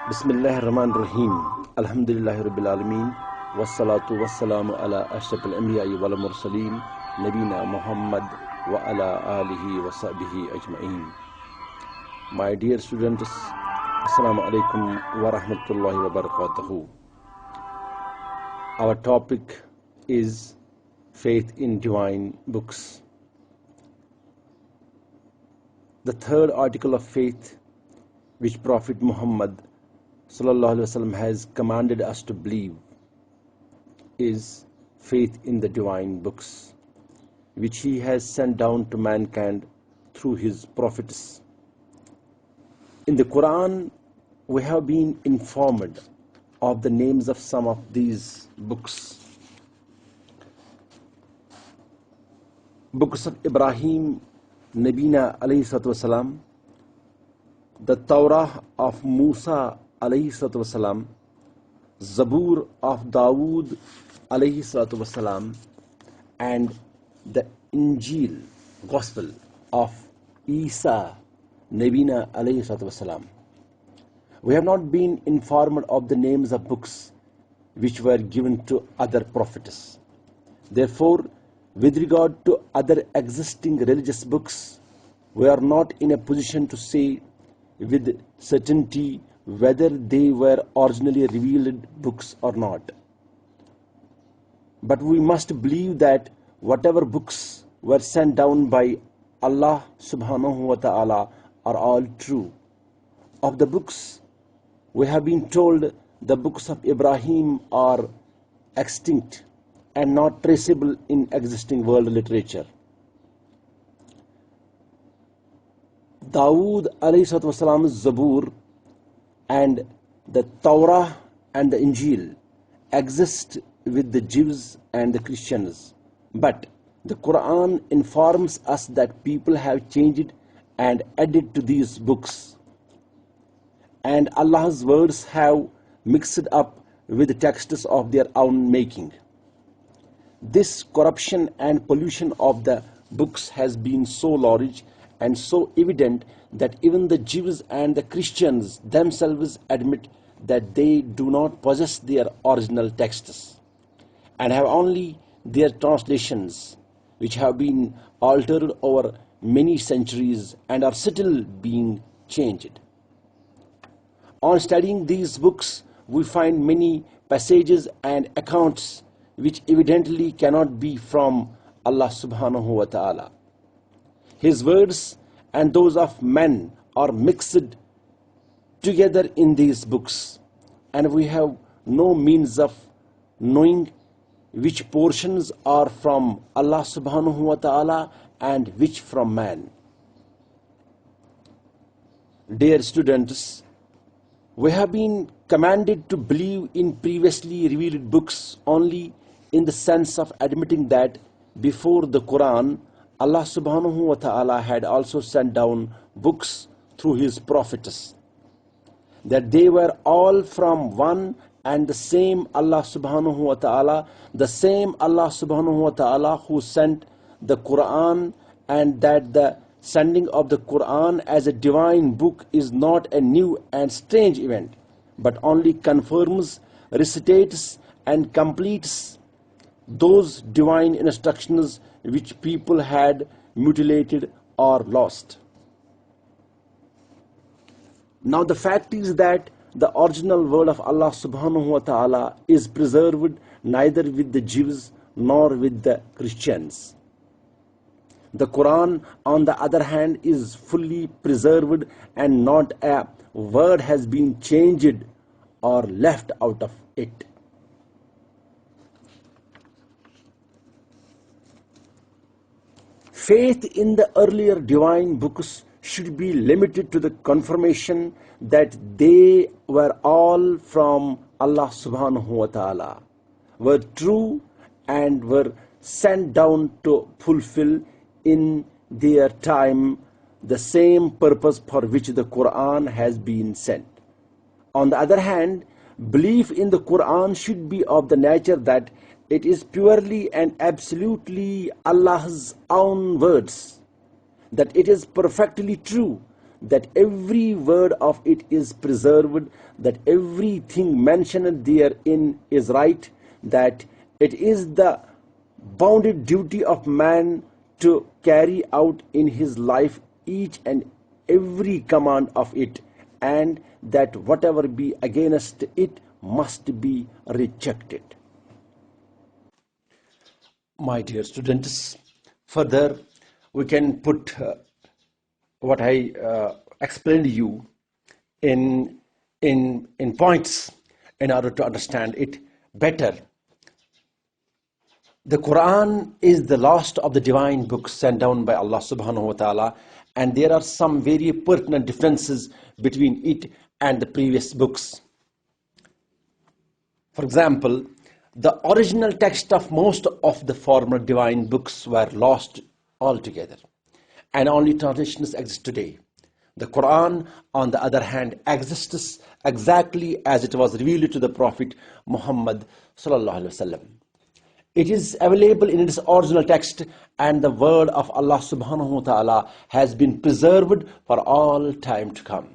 Bismillahirrahmanirrahim. Alhamdulillahi Rabbil Alameen. Wassalatu wassalamu ala ashrafil anbiya'i wal mursaleen. Nabina Muhammad wa ala alihi wa sahbihi ajma'in. My dear students, Assalamu alaikum wa rahmatullahi wa barakatuhu. Our topic is faith in divine books. The third article of faith which Prophet Muhammad Sallallahu Alaihi Wasallam has commanded us to believe is faith in the divine books which he has sent down to mankind through his prophets. In the Quran, we have been informed of the names of some of these books. Books of Ibrahim, Nabina alayhi salatu wasalam, the Torah of Musa alayhi salatu wasalam, Zabur of Dawood alayhi salatu wasalam, and the Injil, Gospel of Isa Nabina alayhi salatu wasalam. We have not been informed of the names of books which were given to other prophets. Therefore, with regard to other existing religious books, we are not in a position to say with certainty whether they were originally revealed books or not. But we must believe that whatever books were sent down by Allah subhanahu wa ta'ala are all true. Of the books, we have been told the books of Ibrahim are extinct and not traceable in existing world literature. Dawood alayhi salatu wasalam's Zabur and the Torah and the Injil exist with the Jews and the Christians. But the Quran informs us that people have changed and added to these books. And Allah's words have mixed up with the texts of their own making. This corruption and pollution of the books has been so large and so evident that even the Jews and the Christians themselves admit that they do not possess their original texts and have only their translations, which have been altered over many centuries and are still being changed. On studying these books, we find many passages and accounts which evidently cannot be from Allah subhanahu wa ta'ala. His words and those of men are mixed together in these books, and we have no means of knowing which portions are from Allah subhanahu wa ta'ala and which from man. Dear students, we have been commanded to believe in previously revealed books only in the sense of admitting that before the Quran, Allah subhanahu wa ta'ala had also sent down books through his prophets, that they were all from one and the same Allah subhanahu wa ta'ala, the same Allah subhanahu wa ta'ala who sent the Quran, and that the sending of the Quran as a divine book is not a new and strange event, but only confirms, recitates and completes those divine instructions which people had mutilated or lost. Now the fact is that the original word of Allah subhanahu wa ta'ala is preserved neither with the Jews nor with the Christians. The Quran, on the other hand, is fully preserved and not a word has been changed or left out of it. Faith in the earlier divine books should be limited to the confirmation that they were all from Allah subhanahu wa ta'ala, were true and were sent down to fulfill in their time the same purpose for which the Quran has been sent. On the other hand, belief in the Quran should be of the nature that it is purely and absolutely Allah's own words, that it is perfectly true, that every word of it is preserved, that everything mentioned therein is right, that it is the bounded duty of man to carry out in his life each and every command of it, and that whatever be against it must be rejected. My dear students, further we can put what I explained to you in points in order to understand it better. The Quran is the last of the divine books sent down by Allah subhanahu wa ta'ala, and there are some very pertinent differences between it and the previous books. For example, the original text of most of the former divine books were lost altogether, and only translations exist today. The Quran, on the other hand, exists exactly as it was revealed to the Prophet Muhammad sallallahu alaihi wasallam. It is available in its original text, and the word of Allah subhanahu wa ta'ala has been preserved for all time to come.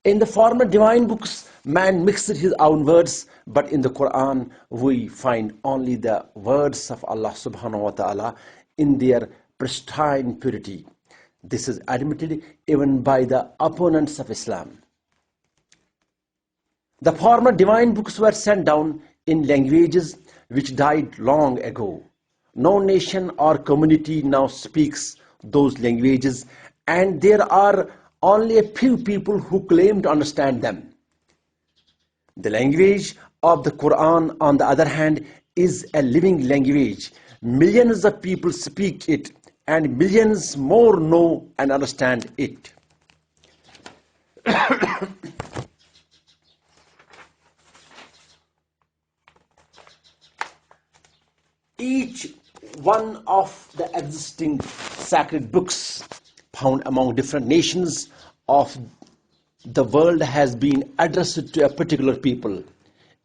In the former divine books, man mixed his own words, but in the Quran, we find only the words of Allah subhanahu wa ta'ala in their pristine purity. This is admitted even by the opponents of Islam. The former divine books were sent down in languages which died long ago. No nation or community now speaks those languages, and there are only a few people who claim to understand them. The language of the Quran, on the other hand, is a living language. Millions of people speak it, and millions more know and understand it. Each one of the existing sacred books found among different nations of the world has been addressed to a particular people.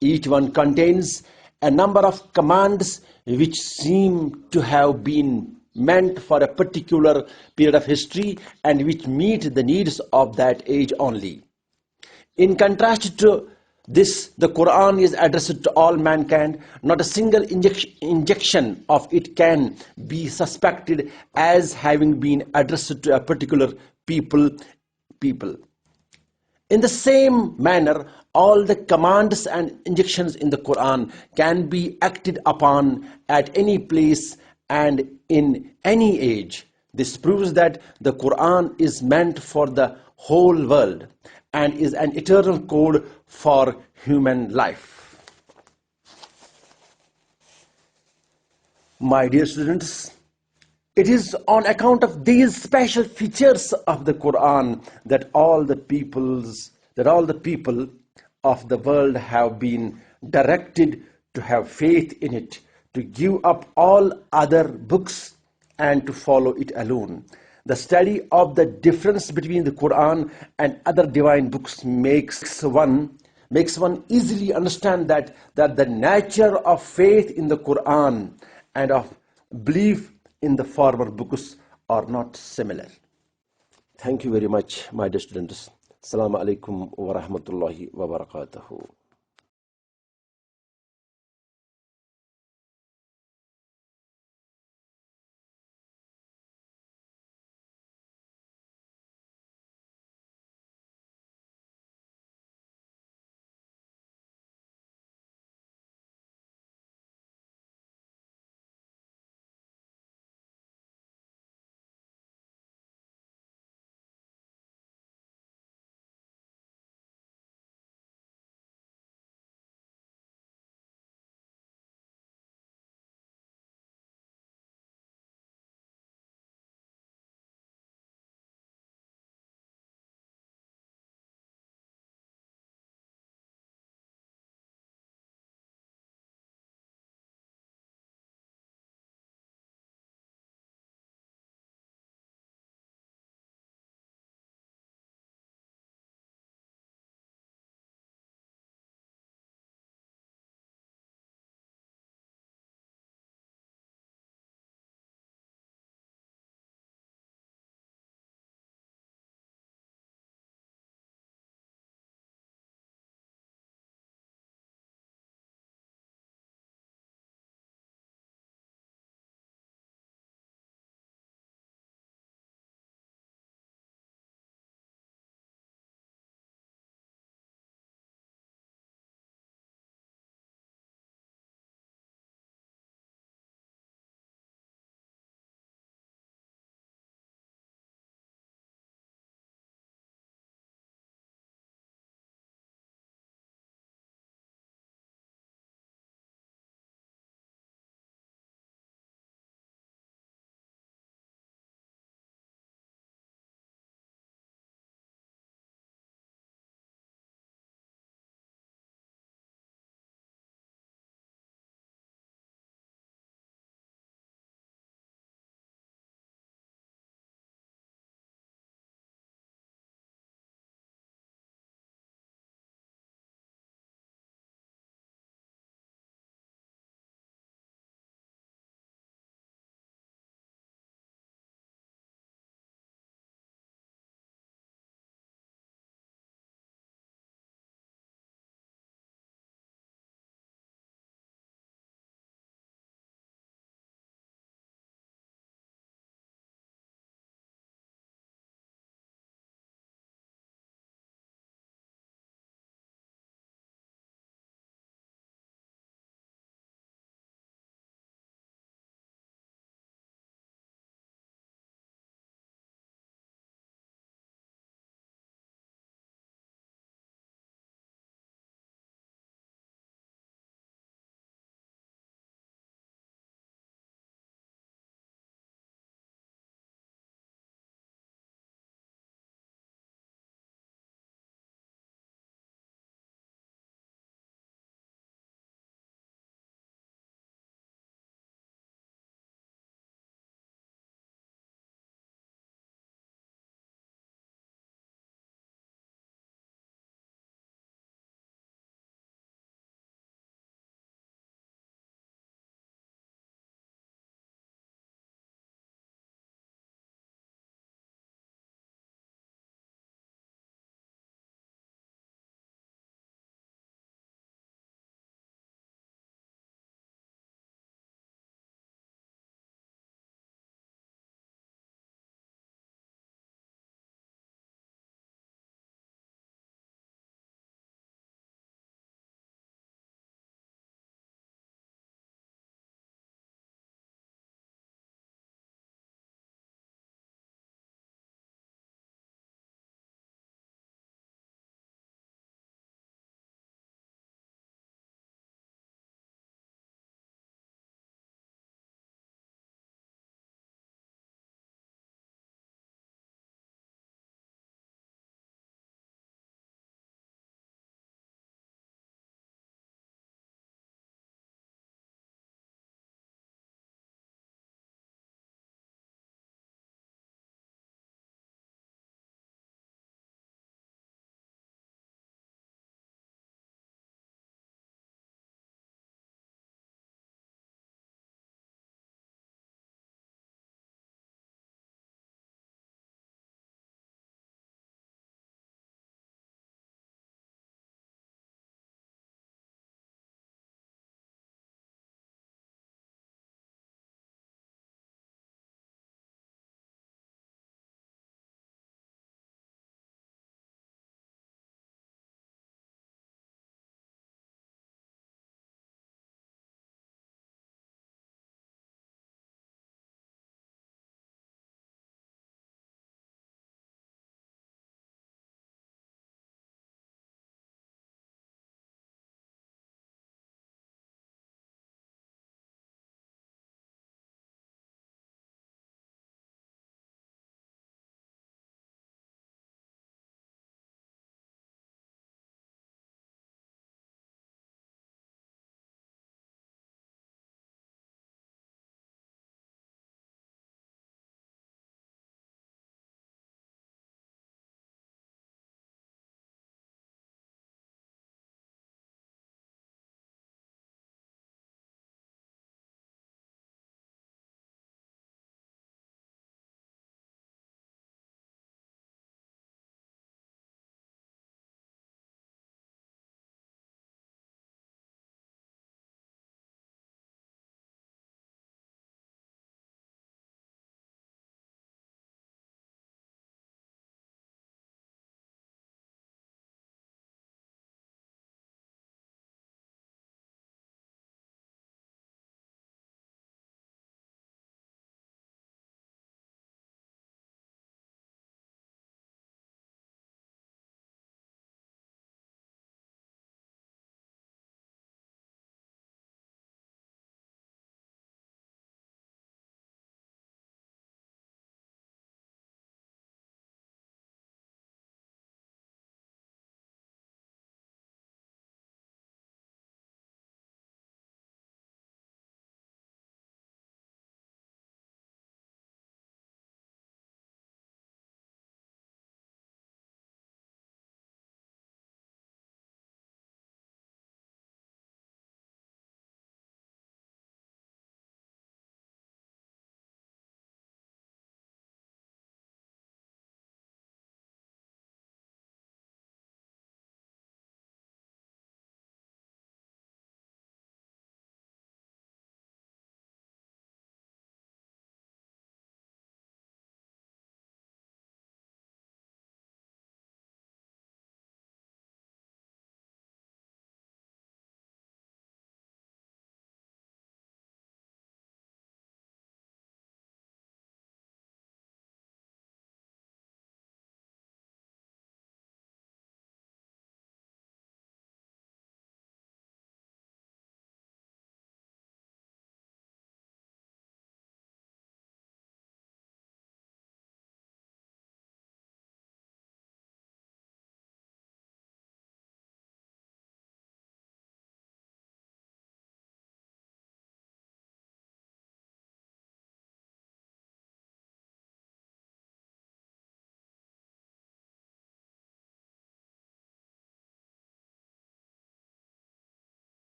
Each one contains a number of commands which seem to have been meant for a particular period of history and which meet the needs of that age only. In contrast to this, the Quran is addressed to all mankind. Not a single injection of it can be suspected as having been addressed to a particular people. In the same manner, all the commands and injunctions in the Quran can be acted upon at any place and in any age. This proves that the Quran is meant for the whole world and is an eternal code for human life. My dear students, it is on account of these special features of the Quran that all the people of the world have been directed to have faith in it, to give up all other books and to follow it alone. The study of the difference between the Quran and other divine books makes one easily understand that the nature of faith in the Quran and of belief in the former books are not similar. Thank you very much, my dear students. Assalamu alaikum wa rahmatullahi wa barakatuhu.